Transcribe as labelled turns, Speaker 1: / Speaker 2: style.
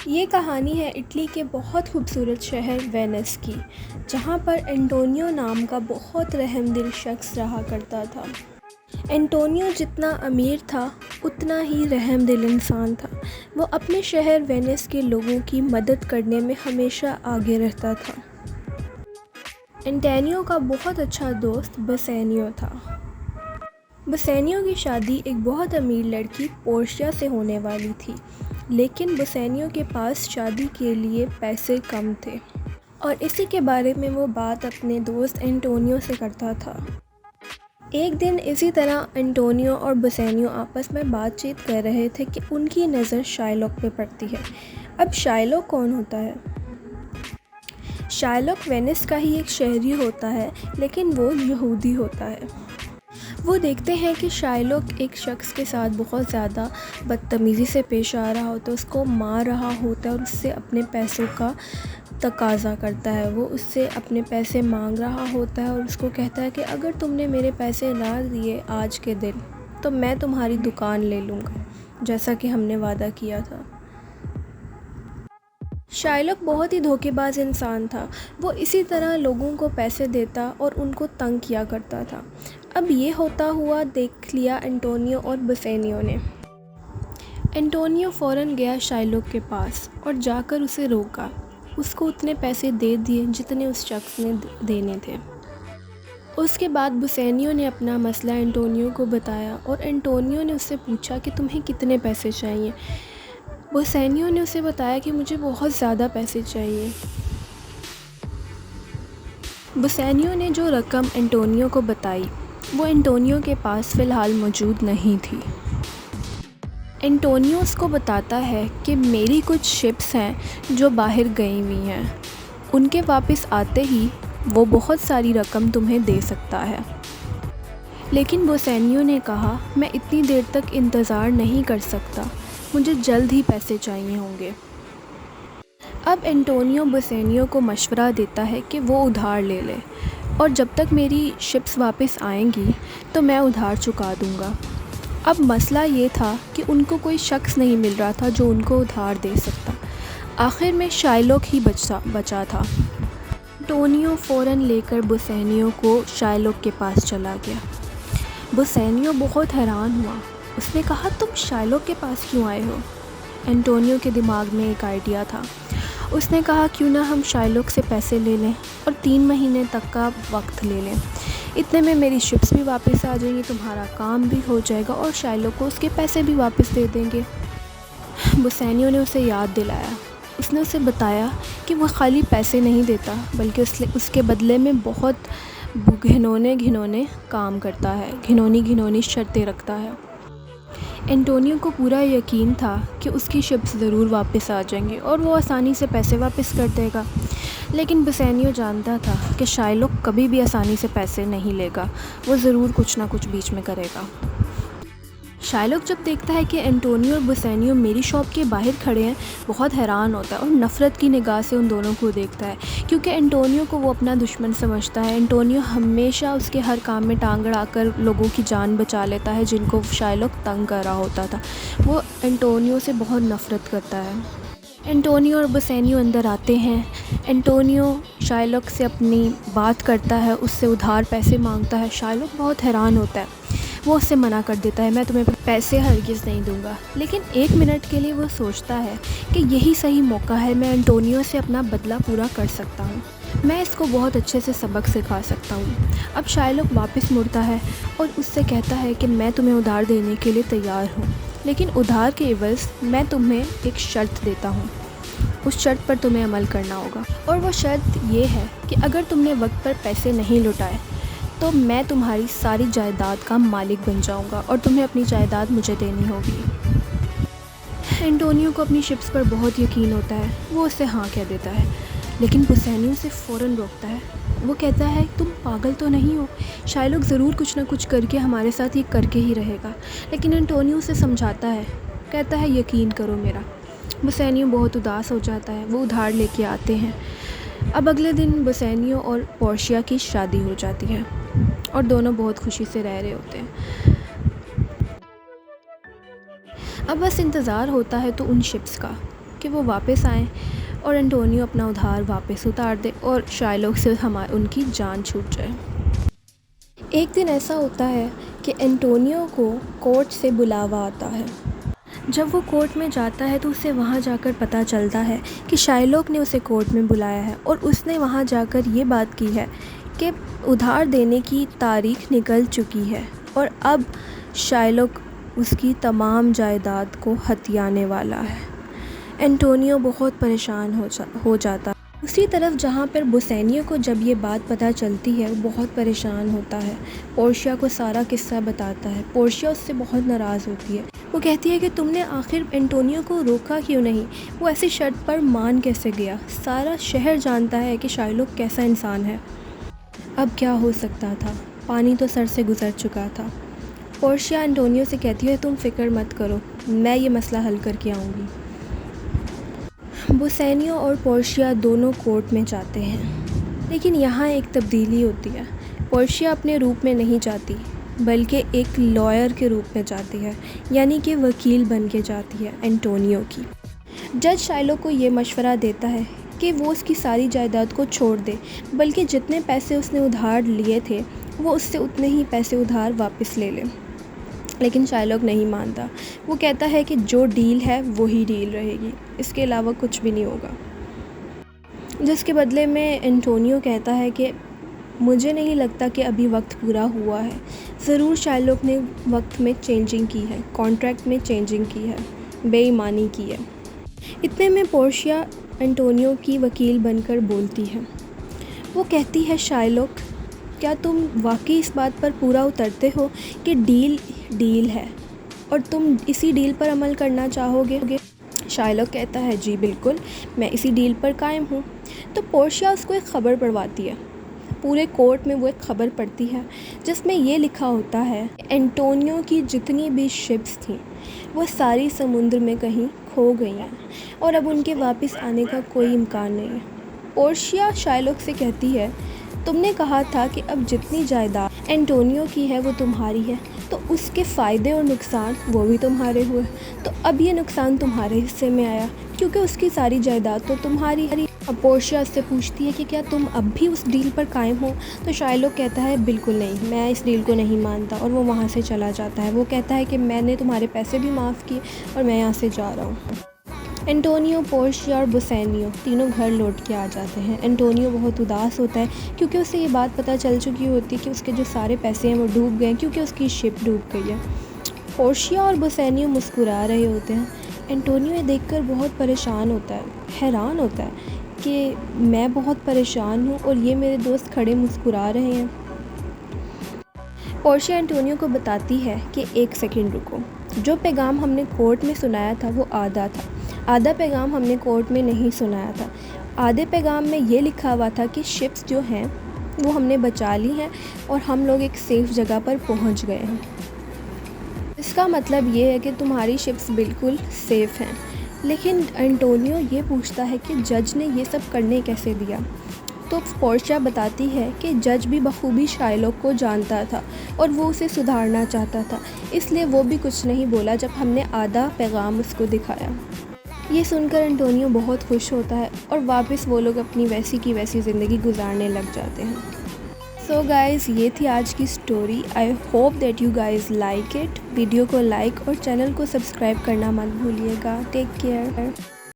Speaker 1: یہ کہانی ہے اٹلی کے بہت خوبصورت شہر وینس کی، جہاں پر انٹونیو نام کا بہت رحم دل شخص رہا کرتا تھا۔ انٹونیو جتنا امیر تھا اتنا ہی رحم دل انسان تھا۔ وہ اپنے شہر وینس کے لوگوں کی مدد کرنے میں ہمیشہ آگے رہتا تھا۔ انٹونیو کا بہت اچھا دوست بسینیو تھا۔ بسینیو کی شادی ایک بہت امیر لڑکی پورشیا سے ہونے والی تھی، لیکن بسینیو کے پاس شادی کے لیے پیسے کم تھے، اور اسی کے بارے میں وہ بات اپنے دوست انٹونیو سے کرتا تھا۔ ایک دن اسی طرح انٹونیو اور بسینیو آپس میں بات چیت کر رہے تھے کہ ان کی نظر شائلاک پہ پڑتی ہے۔ اب شائلاک کون ہوتا ہے؟ شائلاک وینس کا ہی ایک شہری ہوتا ہے، لیکن وہ یہودی ہوتا ہے۔ وہ دیکھتے ہیں کہ شائلاک ایک شخص کے ساتھ بہت زیادہ بدتمیزی سے پیش آ رہا ہوتا ہے، اس کو مار رہا ہوتا ہے اور اس سے اپنے پیسوں کا تقاضا کرتا ہے۔ وہ اس سے اپنے پیسے مانگ رہا ہوتا ہے اور اس کو کہتا ہے کہ اگر تم نے میرے پیسے نہ دیے آج کے دن تو میں تمہاری دکان لے لوں گا، جیسا کہ ہم نے وعدہ کیا تھا۔ شائلاک بہت ہی دھوکے باز انسان تھا۔ وہ اسی طرح لوگوں کو پیسے دیتا اور ان کو تنگ کیا کرتا تھا۔ اب یہ ہوتا ہوا دیکھ لیا انٹونیو اور بسینیو نے۔ انٹونیو فوراً گیا شائلاک کے پاس اور جا کر اسے روکا۔ اس کو اتنے پیسے دے دیے جتنے اس شخص نے دینے تھے۔ اس کے بعد بسینیو نے اپنا مسئلہ انٹونیو کو بتایا اور انٹونیو نے اس سے پوچھا کہ تمہیں کتنے پیسے چاہیے۔ بسینیو نے اسے بتایا کہ مجھے بہت زیادہ پیسے چاہیے۔ بسینیو نے جو رقم انٹونیو کو بتائی وہ انٹونیو کے پاس فی الحال موجود نہیں تھی۔ انٹونیو اس کو بتاتا ہے کہ میری کچھ شپس ہیں جو باہر گئی ہوئی ہیں، ان کے واپس آتے ہی وہ بہت ساری رقم تمہیں دے سکتا ہے۔ لیکن بسینیو نے کہا میں اتنی دیر تک انتظار نہیں کر سکتا، مجھے جلد ہی پیسے چاہیے ہوں گے۔ اب انٹونیو بسینیو کو مشورہ دیتا ہے کہ وہ ادھار لے لے، اور جب تک میری شپس واپس آئیں گی تو میں ادھار چکا دوں گا۔ اب مسئلہ یہ تھا کہ ان کو کوئی شخص نہیں مل رہا تھا جو ان کو ادھار دے سکتا۔ آخر میں شائلاک ہی بچا تھا۔ انٹونیو فوراً لے کر بسینیو کو شائلاک کے پاس چلا گیا۔ بسینیو بہت حیران ہوا۔ اس نے کہا تم شائلاک کے پاس کیوں آئے ہو؟ انٹونیو کے دماغ میں ایک آئیڈیا تھا۔ اس نے کہا کیوں نہ ہم شائلاک سے پیسے لے لیں اور 3 مہینے تک کا وقت لے لیں، اتنے میں میری شپس بھی واپس آ جائیں گی، تمہارا کام بھی ہو جائے گا اور شائلاک کو اس کے پیسے بھی واپس دے دیں گے۔ بسینیو نے اسے یاد دلایا۔ اس نے اسے بتایا کہ وہ خالی پیسے نہیں دیتا بلکہ اس کے بدلے میں بہت گھنونے کام کرتا ہے، گھنونی شرطیں رکھتا ہے۔ انٹونیو کو پورا یقین تھا کہ اس کی شپس ضرور واپس آ جائیں گے اور وہ آسانی سے پیسے واپس کر دے گا، لیکن بسینیو جانتا تھا کہ شائلاک کبھی بھی آسانی سے پیسے نہیں لے گا، وہ ضرور کچھ نہ کچھ بیچ میں کرے گا۔ شائلاک جب دیکھتا ہے کہ انٹونیو اور بسینیو میری شاپ کے باہر کھڑے ہیں بہت حیران ہوتا ہے اور نفرت کی نگاہ سے ان دونوں کو دیکھتا ہے، کیونکہ انٹونیو کو وہ اپنا دشمن سمجھتا ہے۔ انٹونیو ہمیشہ اس کے ہر کام میں ٹانگ اڑا کر لوگوں کی جان بچا لیتا ہے جن کو شائلاک تنگ کر رہا ہوتا تھا۔ وہ انٹونیو سے بہت نفرت کرتا ہے۔ انٹونیو اور بسینیو اندر آتے ہیں۔ انٹونیو شائلاک سے اپنی بات کرتا ہے، اس سے ادھار پیسے مانگتا ہے۔ شائلاک بہت حیران ہوتا ہے، وہ اس سے منع کر دیتا ہے میں تمہیں پیسے ہرگز نہیں دوں گا، لیکن 1 منٹ کے لیے وہ سوچتا ہے کہ یہی صحیح موقع ہے، میں انٹونیو سے اپنا بدلہ پورا کر سکتا ہوں، میں اس کو بہت اچھے سے سبق سکھا سکتا ہوں۔ اب شائلاک واپس مڑتا ہے اور اس سے کہتا ہے کہ میں تمہیں ادھار دینے کے لیے تیار ہوں، لیکن ادھار کے عوض میں تمہیں ایک شرط دیتا ہوں، اس شرط پر تمہیں عمل کرنا ہوگا، اور وہ شرط یہ ہے کہ اگر تم نے وقت پر پیسے نہیں لوٹائے تو میں تمہاری ساری جائیداد کا مالک بن جاؤں گا اور تمہیں اپنی جائیداد مجھے دینی ہوگی۔ انٹونیو کو اپنی شپس پر بہت یقین ہوتا ہے، وہ اسے ہاں کہہ دیتا ہے، لیکن بسینیو اسے فوراً روکتا ہے۔ وہ کہتا ہے تم پاگل تو نہیں ہو، شائلاک ضرور کچھ نہ کچھ کر کے ہمارے ساتھ یہ کر کے ہی رہے گا، لیکن انٹونیو اسے سمجھاتا ہے، کہتا ہے یقین کرو میرا۔ بسینیو بہت اداس ہو جاتا ہے، وہ ادھار لے کے آتے ہیں۔ اب اگلے دن بسینیو اور پورشیا کی شادی ہو جاتی ہے اور دونوں بہت خوشی سے رہ رہے ہوتے ہیں۔ اب بس انتظار ہوتا ہے تو ان شپس کا کہ وہ واپس آئیں اور انٹونیو اپنا ادھار واپس اتار دے اور شائلاک سے ان کی جان چھوٹ جائے۔ ایک دن ایسا ہوتا ہے کہ انٹونیو کو کورٹ سے بلاوا آتا ہے۔ جب وہ کورٹ میں جاتا ہے تو اسے وہاں جا کر پتہ چلتا ہے کہ شائلاک نے اسے کورٹ میں بلایا ہے اور اس نے وہاں جا کر یہ بات کی ہے کہ ادھار دینے کی تاریخ نکل چکی ہے اور اب شائلاک اس کی تمام جائیداد کو ہتھیانے والا ہے۔ انٹونیو بہت پریشان ہو جاتا ہے۔ دوسری طرف جہاں پر بوسینیو کو جب یہ بات پتہ چلتی ہے وہ بہت پریشان ہوتا ہے، پورشیا کو سارا قصہ بتاتا ہے۔ پورشیا اس سے بہت ناراض ہوتی ہے، وہ کہتی ہے کہ تم نے آخر انٹونیو کو روکا کیوں نہیں، وہ ایسی شرط پر مان کیسے گیا، سارا شہر جانتا ہے کہ شائلاک کیسا انسان ہے۔ اب کیا ہو سکتا تھا، پانی تو سر سے گزر چکا تھا۔ پورشیا انٹونیو سے کہتی ہے تم فکر مت کرو، میں یہ مسئلہ حل کر کے آؤں گی۔ بوسینیو اور پورشیا دونوں کورٹ میں جاتے ہیں، لیکن یہاں ایک تبدیلی ہوتی ہے۔ پورشیا اپنے روپ میں نہیں جاتی بلکہ ایک لائر کے روپ میں جاتی ہے، یعنی کہ وکیل بن کے جاتی ہے انٹونیو کی۔ جج شائلاک کو یہ مشورہ دیتا ہے کہ وہ اس کی ساری جائیداد کو چھوڑ دے، بلکہ جتنے پیسے اس نے ادھار لیے تھے وہ اس سے اتنے ہی پیسے ادھار واپس لے لے، لیکن شائلاک نہیں مانتا۔ وہ کہتا ہے کہ جو ڈیل ہے وہی ڈیل رہے گی، اس کے علاوہ کچھ بھی نہیں ہوگا، جس کے بدلے میں انٹونیو کہتا ہے کہ مجھے نہیں لگتا کہ ابھی وقت پورا ہوا ہے، ضرور شائلاک نے وقت میں چینجنگ کی ہے، کانٹریکٹ میں چینجنگ کی ہے، بے ایمانی کی ہے۔ اتنے میں پورشیا انٹونیو کی وکیل بن کر بولتی ہے۔ وہ کہتی ہے شائلاک کیا تم واقعی اس بات پر پورا اترتے ہو کہ ڈیل ہے اور تم اسی ڈیل پر عمل کرنا چاہو گے؟ شائلاک کہتا ہے جی بالکل، میں اسی ڈیل پر قائم ہوں۔ تو پورشیا اس کو ایک خبر پڑھواتی ہے، پورے کورٹ میں وہ ایک خبر پڑھتی ہے جس میں یہ لکھا ہوتا ہے انٹونیو کی جتنی بھی شپس تھیں وہ ساری سمندر میں کہیں کھو گئی ہیں اور اب ان کے واپس آنے کا کوئی امکان نہیں ہے۔ پورشیا شائلاک سے کہتی ہے تم نے کہا تھا کہ اب جتنی جائیداد انٹونیو کی ہے وہ تمہاری ہے، تو اس کے فائدے اور نقصان وہ بھی تمہارے ہوئے، تو اب یہ نقصان تمہارے حصے میں آیا کیونکہ اس کی ساری جائیداد تو تمہاری ہے۔ اب پورشیا اس سے پوچھتی ہے کہ کیا تم اب بھی اس ڈیل پر قائم ہو؟ تو شائلاک کہتا ہے بالکل نہیں، میں اس ڈیل کو نہیں مانتا، اور وہ وہاں سے چلا جاتا ہے۔ وہ کہتا ہے کہ میں نے تمہارے پیسے بھی معاف کیے اور میں یہاں سے جا رہا ہوں۔ انٹونیو، پورشیا اور بوسینیو تینوں گھر لوٹ کے آ جاتے ہیں۔ انٹونیو بہت اداس ہوتا ہے کیونکہ اسے یہ بات پتہ چل چکی ہوتی ہے کہ اس کے جو سارے پیسے ہیں وہ ڈوب گئے ہیں کیونکہ اس کی شپ ڈوب گئی ہے۔ پورشیا اور بوسینیو مسکرا رہے ہوتے ہیں۔ انٹونیو یہ دیکھ کر بہت پریشان ہوتا ہے، حیران ہوتا ہے کہ میں بہت پریشان ہوں اور یہ میرے دوست کھڑے مسکرا رہے ہیں۔ پورشیا انٹونیو کو بتاتی ہے کہ ایک سیکنڈ رکو، جو پیغام ہم نے کورٹ میں سنایا تھا وہ آدھا تھا، آدھا پیغام ہم نے کورٹ میں نہیں سنایا تھا۔ آدھے پیغام میں یہ لکھا ہوا تھا کہ شپس جو ہیں وہ ہم نے بچا لی ہیں اور ہم لوگ ایک سیف جگہ پر پہنچ گئے ہیں۔ اس کا مطلب یہ ہے کہ تمہاری شپس بالکل سیف ہیں۔ لیکن انٹونیو یہ پوچھتا ہے کہ جج نے یہ سب کرنے کیسے دیا؟ تو پورشیا بتاتی ہے کہ جج بھی بخوبی شائلاک کو جانتا تھا اور وہ اسے سدھارنا چاہتا تھا، اس لیے وہ بھی کچھ نہیں بولا جب ہم نے آدھا پیغام اس کو دکھایا۔ یہ سن کر انٹونیو بہت خوش ہوتا ہے اور واپس وہ لوگ اپنی ویسی کی ویسی زندگی گزارنے لگ جاتے ہیں۔ سو گائز، یہ تھی آج کی story. I hope that you guys like it. Video کو لائک اور چینل کو سبسکرائب کرنا مت بھولیے گا۔ Take care.